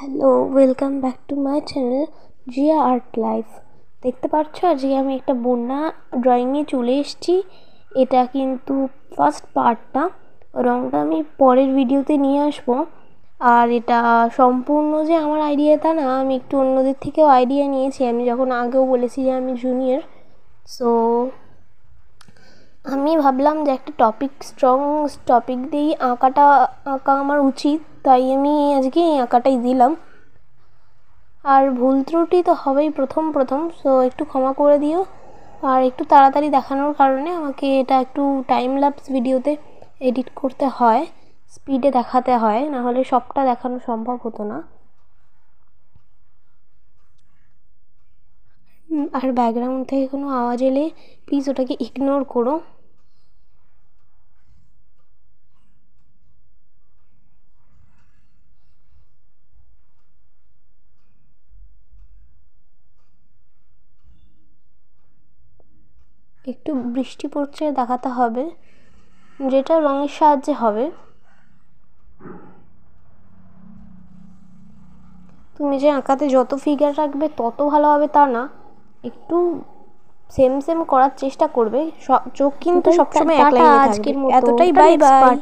Hello, welcome back to my channel Zia art life. দেখতে পাচ্ছ আজকে আমি একটা বন্যা ড্রয়িংয়ে চলে এসেছি। এটা কিন্তু ফার্স্ট পার্টটা, রঙটা আমি পরের ভিডিওতে নিয়ে আসবো। আর এটা সম্পূর্ণ যে আমার আইডিয়া তা না, আমি একটু অন্যদের থেকেও আইডিয়া নিয়েছি। আমি যখন আগেও বলেছি যে আমি জুনিয়র, সো আমি ভাবলাম যে একটা স্ট্রং টপিক দিয়েই আঁকা আমার উচিত, তাই আমি আজকে এই আঁকাটাই দিলাম। আর ভুল ত্রুটি তো হবেই প্রথম, সো একটু ক্ষমা করে দিও। আর একটু তাড়াতাড়ি দেখানোর কারণে আমাকে এটা একটু টাইম ল্যাপস ভিডিওতে এডিট করতে হয়, স্পিডে দেখাতে হয়, নাহলে সবটা দেখানো সম্ভব হতো না। আর ব্যাকগ্রাউন্ড থেকে কোনো আওয়াজ এলে প্লিজ ওটাকে ইগনোর করো। একটু বৃষ্টি পড়ছে দেখাতে হবে, যেটা রঙের সাহায্যে হবে। তুমি যে আঁকাতে যত ফিগার রাখবে তত ভালো হবে তা না, একটু সেম করার চেষ্টা করবে। চোখ কিন্তু সবসময় এক লাইনে থাকবে। এতটাই, বাই বাই।